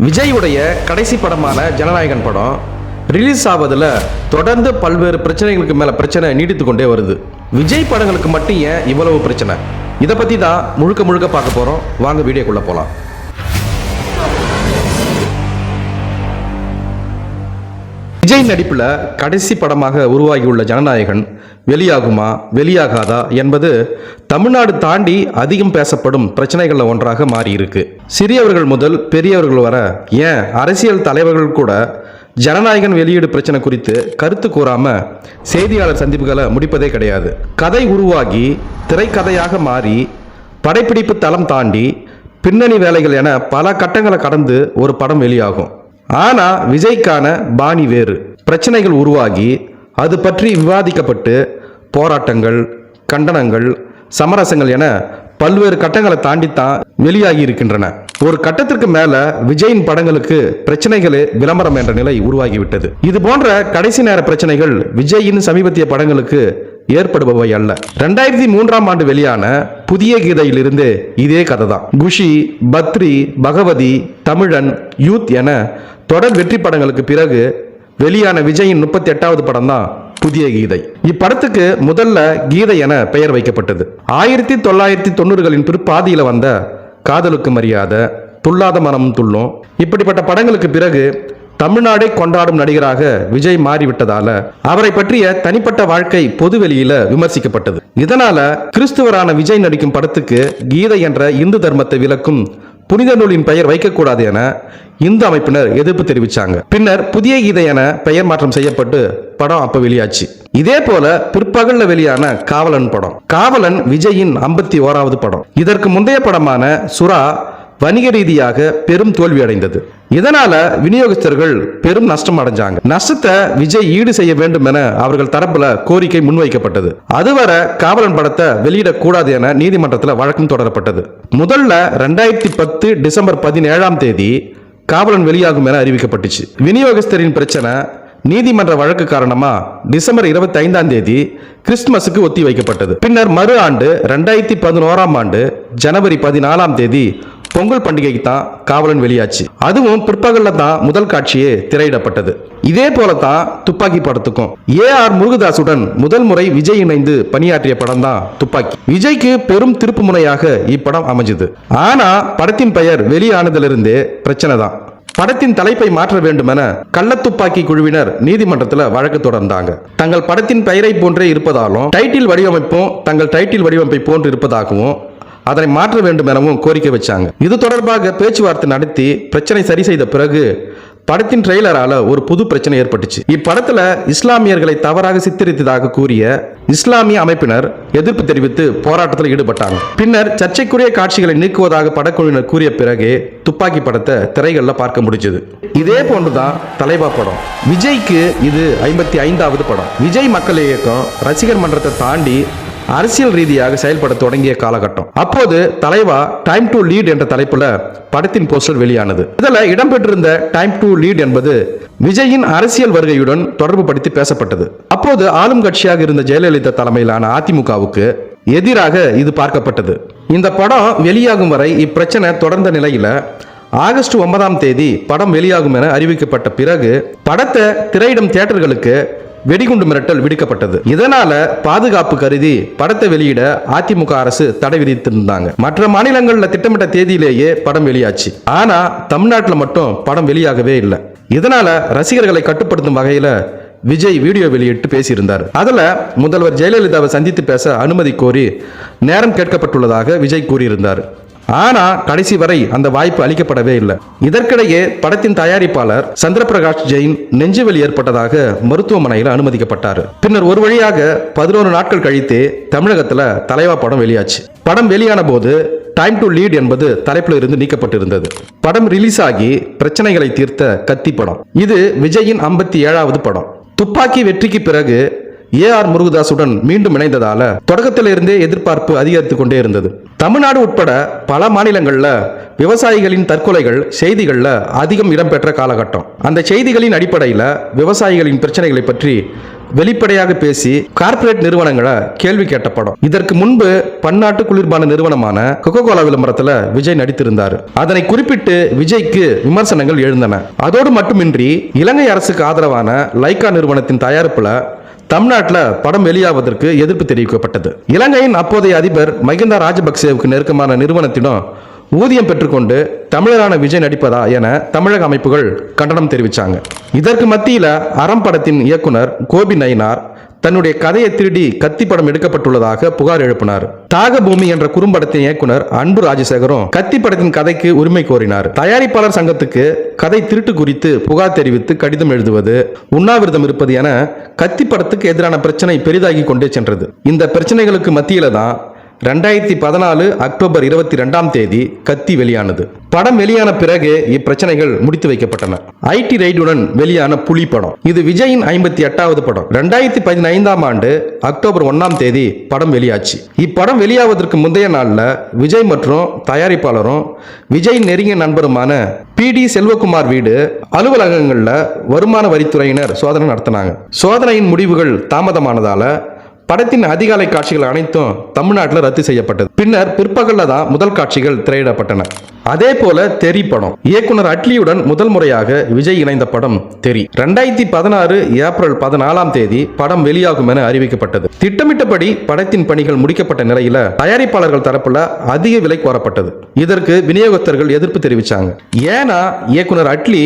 விஜயுடைய கடைசி படமான ஜனநாயகன் படம் ரிலீஸ் ஆவதில் தொடர்ந்து பல்வேறு பிரச்சனைகளுக்கு மேலே பிரச்சனை நீடித்து கொண்டே வருது. விஜய் படங்களுக்கு மட்டும் ஏன் இவ்வளவு பிரச்சனை? இதை பற்றி தான் முழுக்க பார்க்க போகிறோம். வாங்க வீடியோக்குள்ளே போகலாம். விஜய் நடிப்பில் கடைசி படமாக உருவாகியுள்ள ஜனநாயகன் வெளியாகுமா வெளியாகாதா என்பது தமிழ்நாடு தாண்டி அதிகம் பேசப்படும் பிரச்சனைகளில் ஒன்றாக மாறியிருக்கு. சிறியவர்கள் முதல் பெரியவர்கள் வர, ஏன் அரசியல் தலைவர்கள் கூட ஜனநாயகன் வெளியீடு பிரச்சனை குறித்து கருத்து கூறாம செய்தியாளர் சந்திப்புகளை முடிப்பதே கிடையாது. கதை உருவாகி திரைக்கதையாக மாறி படைப்பிடிப்பு தளம் தாண்டி பின்னணி வேலைகள் என பல கட்டங்களை கடந்து ஒரு படம் வெளியாகும். ஆனா விஜய்க்கான பாணி வேறு. பிரச்சனைகள் உருவாகி அது பற்றி விவாதிக்கப்பட்டு போராட்டங்கள், கண்டனங்கள், சமரசங்கள் என பல்வேறு கட்டங்களை தாண்டித்தான் வெளியாகி இருக்கின்றன. ஒரு கட்டத்திற்கு மேல விஜயின் படங்களுக்கு பிரச்சனைகளே விளம்பரம் என்ற நிலை உருவாகிவிட்டது. இது போன்ற கடைசி நேர பிரச்சனைகள் விஜயின் சமீபத்திய படங்களுக்கு ஏற்படுபவை அல்ல. 2003ஆம் ஆண்டு வெளியான புதிய கீதையிலிருந்து இதே கதை தான். குஷி, பத்ரி, பகவதி, தமிழன், யூத் என தொடர் வெற்றி படங்களுக்கு பிறகு வெளியான விஜயின் 38வது படம் தான் புதிய கீதை. இப்படத்துக்கு முதல்ல கீதை என பெயர் வைக்கப்பட்டது. 1990களின் பிற்பாதியில் வந்த காதலுக்கு மரியாதை, துள்ளாத மனமும் துள்ளும் இப்படிப்பட்ட படங்களுக்கு பிறகு தமிழ்நாடை கொண்டாடும் நடிகராக விஜய் மாறிவிட்டதால அவரை பற்றிய தனிப்பட்ட வாழ்க்கை பொதுவெளியில விமர்சிக்கப்பட்டது. இதனால கிறிஸ்துவரான விஜய் நடிக்கும் படத்துக்கு கீதை என்ற இந்து தர்மத்தை விளக்கும் புனித நூலின் பெயர் வைக்கக்கூடாது என இந்து அமைப்பினர் எதிர்ப்பு தெரிவித்தாங்க. பின்னர் புதிய கீதை என பெயர் மாற்றம் செய்யப்பட்டு படம் அப்ப வெளியாச்சு. இதே போல பிற்பகல்ல வெளியான காவலன் படம். காவலன் விஜயின் 51வது படம். இதற்கு முந்தைய படமான சுறா வணிக ரீதியாக பெரும் தோல்வி அடைந்தது. இதனால விநியோகஸ்தர்கள் பெரும் நஷ்டம் அடைஞ்சாங்க. நஷ்டத்தை விஜய் ஈடு செய்ய வேண்டும் என அவர்கள் தரப்புல கோரிக்கை முன்வைக்கப்பட்டது. அதுவரை காவலன் படத்தை வெளியிடக்கூடாது என நீதிமன்றத்தில் வழக்கம் தொடரப்பட்டது. முதல்ல 2010 டிசம்பர் 17ஆம் தேதி காவலன் வெளியாகும் என அறிவிக்கப்பட்டுச்சு. விநியோகஸ்தரின் பிரச்சனை நீதிமன்ற வழக்கு காரணமா டிசம்பர் 25ஆம் தேதி கிறிஸ்துமஸுக்கு ஒத்தி வைக்கப்பட்டது. பின்னர் மறு ஆண்டு 2011ஆம் ஆண்டு ஜனவரி 14ஆம் தேதி பொங்கல் பண்டிகைக்கு தான் காவலன் வெளியாச்சு. அதுவும் பிற்பகல்ல தான் முதல் காட்சியே திரையிடப்பட்டது. இதே போலதான் துப்பாக்கி படத்துக்கும் ஏஆர் முருகதாசுடன் முதல் முறை விஜய் இணைந்து பணியாற்றிய படம் தான் துப்பாக்கி. விஜய்க்கு பெரும் திருப்பு முனையாக இப்படம் அமைஞ்சது. ஆனா படத்தின் பெயர் வெளியானதிலிருந்தே பிரச்சனை தான். படத்தின் தலைப்பை மாற்ற வேண்டும் என கள்ளத்துப்பாக்கி குழுவினர் நீதிமன்றத்தில் வழக்கு தொடர்ந்தாங்க. தங்கள் படத்தின் பெயரை போன்றே இருப்பதாலும் டைட்டில் வடிவமைப்பும் தங்கள் டைட்டில் வடிவமைப்பை போன்று இருப்பதாகவும் அதனை மாற்ற வேண்டும் எனவும் கோரிக்கை வச்சாங்க. இது தொடர்பாக பேச்சுவார்த்தை நடத்தி பிரச்சனை சரி செய்த பிறகு படத்தின் ட்ரெய்லரால ஒரு புது பிரச்சனை ஏற்பட்டுச்சு. இப்படத்துல இஸ்லாமியர்களை தவறாக சித்தரித்ததாக கூறிய இஸ்லாமிய அமைப்பினர் எதிர்ப்பு தெரிவித்து போராட்டத்தில் ஈடுபட்டாங்க. பின்னர் சர்ச்சைக்குரிய காட்சிகளை நீக்குவதாக படக்குழுவினர் கூறிய பிறகு துப்பாக்கி படத்தை திரைகள்ல பார்க்க முடிஞ்சது. இதே போன்றுதான் தலைவா படம். விஜய்க்கு இது 55வது படம். விஜய் மக்கள் இயக்கம் ரசிகர் மன்றத்தை தாண்டி அரசியல் ரீதியாக செயல்பட தொடங்கிய காலகட்டம். அப்போது தலைவா டைம் டு லீட் என்ற தலைப்புல படத்தின் போஸ்டர் வெளியானது. இதில் இடம்பெற்றிருந்த டைம் டு லீட் என்பது விஜயின் அரசியல் வருகையுடன் தொடர்பு படுத்தி பேசப்பட்டது. அப்போது ஆளும் கட்சியாக இருந்த ஜெயலலிதா தலைமையிலான அதிமுகவுக்கு எதிராக இது பார்க்கப்பட்டது. இந்த படம் வெளியாகும் வரை இப்பிரச்சனை தொடர்ந்த நிலையில ஆகஸ்ட் 9ஆம் தேதி படம் வெளியாகும் என அறிவிக்கப்பட்ட பிறகு படத்தை திரையிடும் தியேட்டர்களுக்கு வெடிகுண்டு மிரட்டல் விடுக்கப்பட்டது. இதனால பாதுகாப்பு கருதி படத்தை வெளியிட அதிமுக அரசு தடை விதித்திருந்தாங்க. மற்ற மாநிலங்களில் திட்டமிட்ட தேதியிலேயே படம் வெளியாச்சு. ஆனா தமிழ்நாட்டில் மட்டும் படம் வெளியாகவே இல்லை. இதனால ரசிகர்களை கட்டுப்படுத்தும் வகையில விஜய் வீடியோ வெளியிட்டு பேசியிருந்தார். அதுல முதல்வர் ஜெயலலிதாவை சந்தித்து பேச அனுமதி கோரி நேரம் கேட்கப்பட்டுள்ளதாக விஜய் கூறியிருந்தார். ஆனா கடைசி வரை அந்த வாய்ப்பு அளிக்கப்படவே இல்லை. இதற்கிடையே படத்தின் தயாரிப்பாளர் சந்திரபிரகாஷ் ஜெயின் நெஞ்சுவலி ஏற்பட்டதாக மருத்துவமனையில் அனுமதிக்கப்பட்டார். பின்னர் ஒரு வழியாக 11 நாட்கள் கழித்து தமிழகத்துல தலைவா படம் வெளியாச்சு. படம் வெளியான போது டைம் டு லீட் என்பது தலைப்பில் இருந்து நீக்கப்பட்டிருந்தது. படம் ரிலீஸ் ஆகி பிரச்சனைகளை தீர்த்த கத்தி படம். இது விஜயின் 57வது படம். துப்பாக்கி வெற்றிக்கு பிறகு ஏஆர் முருகதாசுடன் மீண்டும் இணைந்ததால தொடக்கத்தில் இருந்தே எதிர்பார்ப்பு அதிகரித்துக் கொண்டே இருந்தது. தமிழ்நாடு உட்பட பல மாநிலங்கள்ல விவசாயிகளின் தற்கொலைகள் செய்திகள்ல அதிகம் இடம்பெற்ற காலகட்டம். அந்த செய்திகளின் அடிப்படையில் விவசாயிகளின் பிரச்சனைகளை பற்றி வெளிப்படையாக பேசி கார்ப்பரேட் நிறுவனங்களை கேள்வி கேட்ட படம். இதற்கு முன்பு பன்னாட்டு குளிர்பான நிறுவனமான கொக்கோ கோலா விளம்பரத்துல விஜய் நடித்திருந்தார். அதனை குறிப்பிட்டு விஜய்க்கு விமர்சனங்கள் எழுந்தன. அதோடு மட்டுமின்றி இலங்கை அரசுக்கு ஆதரவான லைகா நிறுவனத்தின் தயாரிப்புல தமிழ்நாட்டில் படம் வெளியாவதற்கு எதிர்ப்பு தெரிவிக்கப்பட்டது. இலங்கையின் அப்போதைய அதிபர் மகிந்தா ராஜபக்சேவுக்கு நெருக்கமான நிறுவனத்திடம் ஊதியம் பெற்றுக்கொண்டு தமிழரான விஜய் நடிப்பதா என தமிழக அமைப்புகள் கண்டனம் தெரிவித்தாங்க. இதற்கு மத்தியில் அறம் படத்தின் இயக்குனர் கோபி நயினார் தன்னுடைய கதையை திருடி கத்தி படம் எடுக்கப்பட்டுள்ளதாக புகார் எழுப்பினார். தாகபூமி என்ற குறும்படத்தின் இயக்குனர் அன்பு ராஜசேகரும் கத்தி படத்தின் கதைக்கு உரிமை கோரினார். தயாரிப்பாளர் சங்கத்துக்கு கதை திருட்டு குறித்து புகார் தெரிவித்து கடிதம் எழுதுவது, உண்ணாவிரதம் இருப்பது என கத்தி படத்துக்கு எதிரான பிரச்சனை பெரிதாகி கொண்டே சென்றது. இந்த பிரச்சனைகளுக்கு மத்தியில தான் 2014 அக்டோபர் 22 கத்தி வெளியானது. படம் வெளியான பிறகு இப்பிரச்சனைகள் முடித்து வைக்கப்பட்டன. ஐடி ரைடுடன் வெளியான புலி படம் இது விஜயின் 58வது படம். 2015 அக்டோபர் 1 படம் வெளியாச்சு. இப்படம் வெளியாவதற்கு முந்தைய நாள்ல விஜய் மற்றும் தயாரிப்பாளரும் விஜய் நெருங்கிய நண்பருமான PD செல்வகுமார் வீடு அலுவலகங்கள்ல வருமான வரித்துறையினர் சோதனை நடத்தினாங்க. சோதனையின் முடிவுகள் தாமதமானதால படத்தின் அதிகாலை காட்சிகள் அனைத்தும் தமிழ்நாட்டில் ரத்து செய்யப்பட்டது. பின்னர் பிற்பகல்ல தான் முதல் காட்சிகள் திரையிடப்பட்டன. அதே போல தெரி படம் இயக்குனர் அட்லியுடன் முதல் முறையாக விஜய் இணைந்த படம் தெரி 2016 ஏப்ரல் 14 படம் வெளியாகும் என அறிவிக்கப்பட்டது. திட்டமிட்டபடி படத்தின் பணிகள் முடிக்கப்பட்ட நிலையில தயாரிப்பாளர்கள் தரப்புல அதிக விலை கோரப்பட்டது. இதற்கு விநியோகஸ்தர்கள் எதிர்ப்பு தெரிவித்தாங்க. ஏன்னா இயக்குனர் அட்லி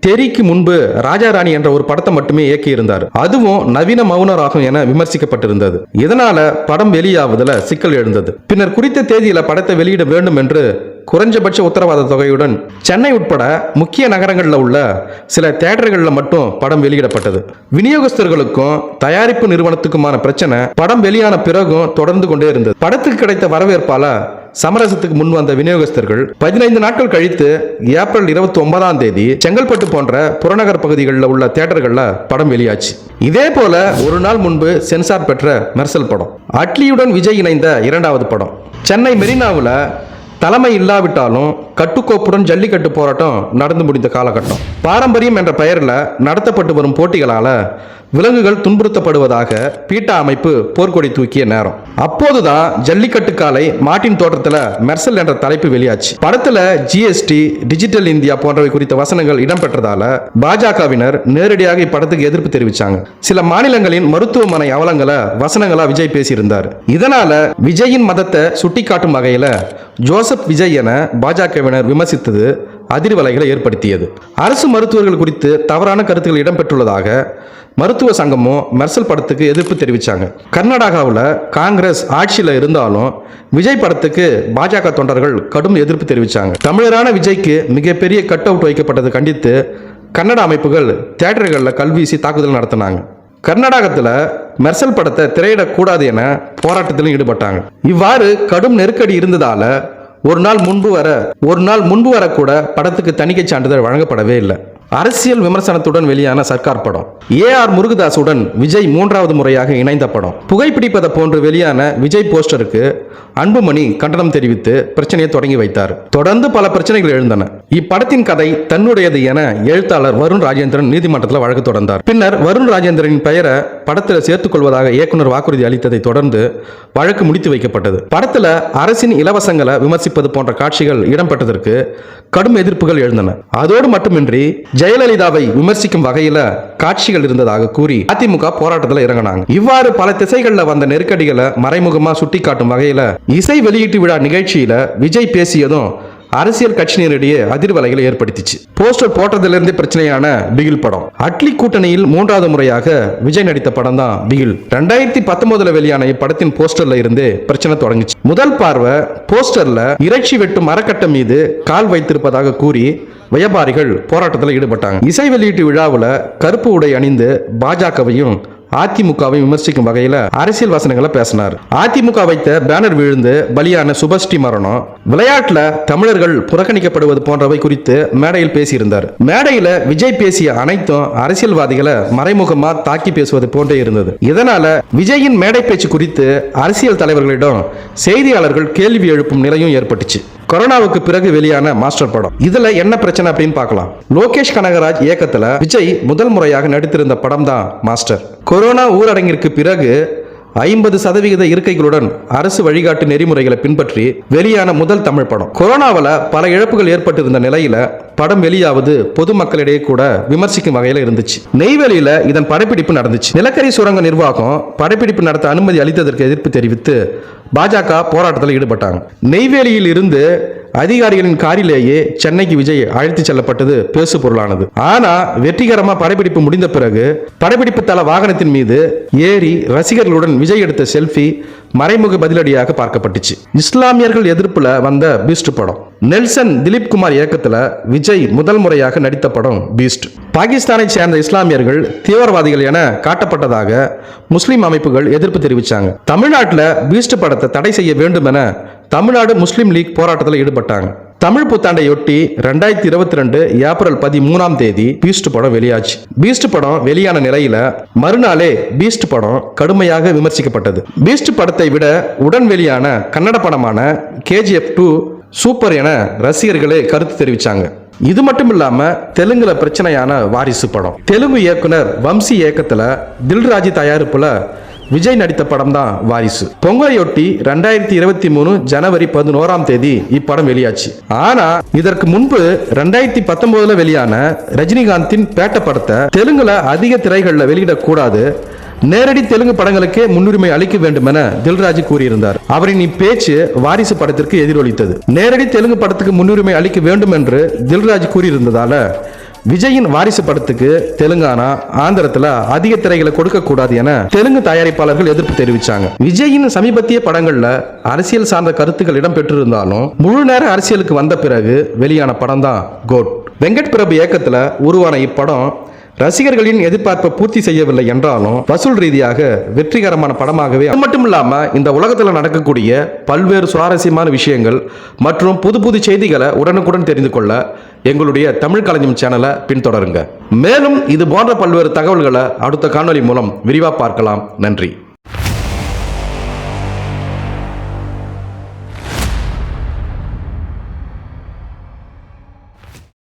தெரிக்கு முன்பு ராஜா ராணி என்ற ஒரு படத்தை மட்டுமே இயக்கியிருந்தார். அதுவும் நவீன மௌனராகும் என விமர்சிக்கப்பட்டிருந்தது. இதனால படம் வெளியாவதில் சிக்கல் எழுந்தது. பின்னர் குறித்த தேதியில படத்தை வெளியிட வேண்டும் என்று குறைஞ்சபட்ச உத்தரவாத தொகையுடன் சென்னை உட்பட முக்கிய நகரங்களில் உள்ள சில தியேட்டர்களில் மட்டும் படம் வெளியிடப்பட்டது. விநியோகஸ்தர்களுக்கும் தயாரிப்பு நிறுவனத்துக்குமான பிரச்சனை படம் வெளியான பிறகும் தொடர்ந்து கொண்டே இருந்தது. படத்துக்கு கிடைத்த வரவேற்பால சமரசத்துக்கு முன் வந்த விநியோகஸ்தர்கள் 15 நாட்கள் கழித்து ஏப்ரல் 29 செங்கல்பட்டு போன்ற புறநகர் பகுதிகளில் உள்ள தியேட்டர்களில் படம் வெளியாச்சு. இதே போல ஒரு நாள் முன்பு சென்சார் பெற்ற மெர்சல் படம் அட்லியுடன் விஜய் இணைந்த 2வது படம். சென்னை மெரினாவில் தலைமை இல்லாவிட்டாலும் கட்டுக்கோப்புடன் ஜல்லிக்கட்டு போராட்டம் நடந்து முடிந்த காலகட்டம். பாரம்பரியம் என்ற பெயரில் நடத்தப்பட்டு வரும் போட்டிகளால விலங்குகள் துன்புறுத்தப்படுவதாக பீட்டா அமைப்பு போர்க்கொடி தூக்கிய நேரம். அப்போதுதான் ஜல்லிக்கட்டு காலை மாட்டின் தோற்றத்தில் மெர்சல் என்ற தலைப்பு வெளியாச்சு. படத்துல GST, டிஜிட்டல் இந்தியா போன்றவை குறித்த வசனங்கள் இடம்பெற்றதால பாஜகவினர் நேரடியாக இப்படத்துக்கு எதிர்ப்பு தெரிவித்தாங்க. சில மாநிலங்களின் மருத்துவமனை அவலங்களை வசனங்களா விஜய் பேசியிருந்தார். இதனால விஜயின் மதத்தை சுட்டிக்காட்டும் வகையில ஜோசப் விஜய் என பாஜகவினர் விமர்சித்தது அதிர்வலைகளை ஏற்படுத்தியது. அரசு மருத்துவர்கள் குறித்து தவறான கருத்துக்கள் இடம்பெற்றுள்ளதாக மருத்துவ சங்கமும் மெர்சல் படத்துக்கு எதிர்ப்பு தெரிவித்தாங்க. கர்நாடகாவில் காங்கிரஸ் ஆட்சியில் இருந்தாலும் விஜய் படத்துக்கு பாஜக தொண்டர்கள் கடும் எதிர்ப்பு தெரிவித்தாங்க. தமிழரான விஜய்க்கு மிகப்பெரிய கட் அவுட் வைக்கப்பட்டது கண்டித்து கன்னட அமைப்புகள் தியேட்டர்களில் கல்வீசி தாக்குதல் நடத்தினாங்க. கர்நாடகத்தில் மெர்சல் படத்தை திரையிடக்கூடாது என போராட்டத்திலும் ஈடுபட்டாங்க. இவ்வாறு கடும் நெருக்கடி இருந்ததால ஒரு நாள் முன்பு வர கூட படத்துக்கு தணிக்கை சான்றிதழ் வழங்கப்படவே இல்லை. அரசியல் விமர்சனத்துடன் வெளியான சர்க்கார் படம் AR முருகதாசுடன் விஜய் 3வது முறையாக இணைந்த படம். புகைப்பிடிப்பதை போன்று வெளியான விஜய் போஸ்டருக்கு அன்புமணி கண்டனம் தெரிவித்து பிரச்சனையை தொடங்கி வைத்தார். தொடர்ந்து பல பிரச்சனைகள் எழுந்தன. இப்படத்தின் கதை தன்னுடையது என எழுத்தாளர் வருண் ராஜேந்திரன் நீதிமன்றத்தில் வழக்கு தொடர்ந்தார். பின்னர் வருண் ராஜேந்திரனின் பெயரை படத்தில் சேர்த்துக் கொள்வதாக இயக்குனர் வாக்குறுதி அளித்ததை தொடர்ந்து வழக்கு முடித்து வைக்கப்பட்டது. படத்தில் அரசின் இலவசங்களை விமர்சிப்பது போன்ற காட்சிகள் இடம்பெற்றதற்கு கடும் எதிர்ப்புகள் எழுந்தன. அதோடு மட்டுமின்றி ஜெயலலிதாவை விமர்சிக்கும் வகையில காட்சிகள் இருந்ததாக கூறி அதிமுக போராட்டத்தில் இறங்கினாங்க. இவ்வாறு பல திசைகளில் வந்த நெருக்கடிகளை மறைமுகமா சுட்டிக்காட்டும் வகையில இசை வெளியீட்டு விழா நிகழ்ச்சியில விஜய் பேசியதும் அரசியல் கட்சியினரிடையே அதிர்வலைகளை ஏற்படுத்திச்சு. போஸ்டர் போட்டதிலிருந்து பிரச்சனையான பிகில் படம் அட்லி கூட்டணியில் 3வது முறையாக விஜய் நடித்த படம் தான் பிகில். 2019 வெளியான இப்படத்தின் போஸ்டர்ல இருந்து பிரச்சனை தொடங்கிச்சு. முதல் பார்வை போஸ்டர்ல இறைச்சி வெட்டும் மரக்கட்டை மீது கால் வைத்திருப்பதாக கூறி வியாபாரிகள் போராட்டத்தில் ஈடுபட்டாங்க. இசை வெளியீட்டு விழாவில் கருப்பு உடை அணிந்து பாஜகவையும் அதிமுகவை விமர்சிக்கும் வகையில் அரசியல் வசனங்களை பேசினார். அதிமுக வைத்த பேனர் விழுந்து பலியான சுபஸ்ரீ மரணம், விளையாட்டுல தமிழர்கள் புறக்கணிக்கப்படுவது போன்றவை குறித்து மேடையில் பேசியிருந்தார். மேடையில விஜய் பேசிய அனைத்தும் அரசியல்வாதிகளை மறைமுகமா தாக்கி பேசுவது போன்றே இருந்தது. இதனால விஜயின் மேடை பேச்சு குறித்து அரசியல் தலைவர்களிடம் செய்தியாளர்கள் கேள்வி எழுப்பும் நிலையும் ஏற்பட்டுச்சு. கொரோனாவுக்கு பிறகு வெளியான மாஸ்டர் படம். இதுல என்ன பிரச்சனை அப்படின்னு பார்க்கலாம். லோகேஷ் கனகராஜ் இயக்கத்துல விஜய் முதல் முறையாக நடித்திருந்த படம் தான் மாஸ்டர். கொரோனா ஊரடங்கிற்கு பிறகு 50% இருக்கைகளுடன் அரசு வழிகாட்டு நெறிமுறைகளை பின்பற்றி வெளியான முதல் தமிழ் படம். கொரோனாவில் பல இழப்புகள் ஏற்பட்டிருந்த நிலையில படம் வெளியாவது பொதுமக்களிடையே கூட விமர்சிக்கும் வகையில் இருந்துச்சு. நெய்வேலியில இதன் படப்பிடிப்பு நடந்துச்சு. நிலக்கரி சுரங்க நிர்வாகம் படப்பிடிப்பு நடத்த அனுமதி அளித்ததற்கு எதிர்ப்பு தெரிவித்து பாஜக போராட்டத்தில் ஈடுபட்டாங்க. நெய்வேலியில் இருந்து அதிகாரிகளின் காரிலேயே சென்னைக்கு விஜய் அழைத்து செல்லப்பட்டது பேசு பொருளானது. ஆனா வெற்றிகரமா படப்பிடிப்பு முடிந்த பிறகு படப்பிடிப்பு தள வாகனத்தின் மீது ஏறி ரசிகர்களுடன் விஜய் எடுத்த செல்ஃபி மறைமுக பதிலடியாக பார்க்கப்பட்டுச்சு. இஸ்லாமியர்கள் எதிர்ப்புல வந்த பீஸ்ட் படம். நெல்சன் திலீப் குமார் இயக்கத்துல விஜய் முதல் முறையாக நடித்த படம் பீஸ்ட். பாகிஸ்தானை சேர்ந்த இஸ்லாமியர்கள் தீவிரவாதிகள் என காட்டப்பட்டதாக முஸ்லிம் அமைப்புகள் எதிர்ப்பு தெரிவித்தாங்க. தமிழ்நாட்டில் பீஸ்ட் படத்தை தடை செய்ய வேண்டும் என தமிழ்நாடு முஸ்லிம் லீக் போராட்டத்தில் ஈடுபட்டாங்க. தமிழ் புத்தாண்டையொட்டி 2022 ஏப்ரல் 13 பீஸ்ட் படம் வெளியாச்சு. பீஸ்ட் படம் வெளியான நிலையில மறுநாளே பீஸ்ட் படம் கடுமையாக விமர்சிக்கப்பட்டது. பீஸ்ட் படத்தை விட உடன் வெளியான கன்னட படமான KGF 2 சூப்பர் என ரசிகர்களே கருத்து தெரிவித்தாங்க. இது மட்டும் இல்லாம தெலுங்குல பிரச்சனையான வாரிசு படம். தெலுங்கு இயக்குனர் வம்சி இயக்கத்துல தில்ராஜ் தயாரிப்புல விஜய் நடித்த படம் தான் வாரிசு. பொங்கலையொட்டி 2023 ஜனவரி 11 இப்படம் வெளியாச்சு. ஆனா இதற்கு முன்பு 2019 வெளியான ரஜினிகாந்தின் பேட்ட படத்தை தெலுங்குல அதிக திரைகள்ல வெளியிடக்கூடாது, நேரடி தெலுங்கு படங்களுக்கே முன்னுரிமை அளிக்க வேண்டும் என தில்ராஜ் கூறியிருந்தார். அவரின் இப்பேச்சு வாரிசு படத்திற்கு எதிரொலித்தது. நேரடி தெலுங்கு படத்துக்கு முன்னுரிமை அளிக்க வேண்டும் என்று தில்ராஜ் கூறியிருந்ததால விஜயின் வாரிசு படத்துக்கு தெலுங்கானா, ஆந்திரத்துல அதிக திரைகளை கொடுக்க கூடாது என தெலுங்கு தயாரிப்பாளர்கள் எதிர்ப்பு தெரிவித்தாங்க. விஜயின் சமீபத்திய படங்கள்ல அரசியல் சார்ந்த கருத்துக்கள் இடம்பெற்றிருந்தாலும் முழு நேர அரசியலுக்கு வந்த பிறகு வெளியான படம் தான் கோட். வெங்கட் பிரபு இயக்கத்துல உருவான இப்படம் ரசிகர்களின் எதிர்பார்ப்பை பூர்த்தி செய்யவில்லை என்றாலும் வசூல் ரீதியாக வெற்றிகரமான படமாகவே. அது மட்டும் இல்லாம இந்த உலகத்தில் நடக்கக்கூடிய பல்வேறு சுவாரஸ்யமான விஷயங்கள் மற்றும் புது புது செய்திகளை உடனுக்குடன் தெரிந்து கொள்ள எங்களுடைய தமிழ் களஞ்சியம் சேனலை பின்தொடருங்க. மேலும் இது போன்ற பல்வேறு தகவல்களை அடுத்த காணொலி மூலம் விரிவாக பார்க்கலாம். நன்றி.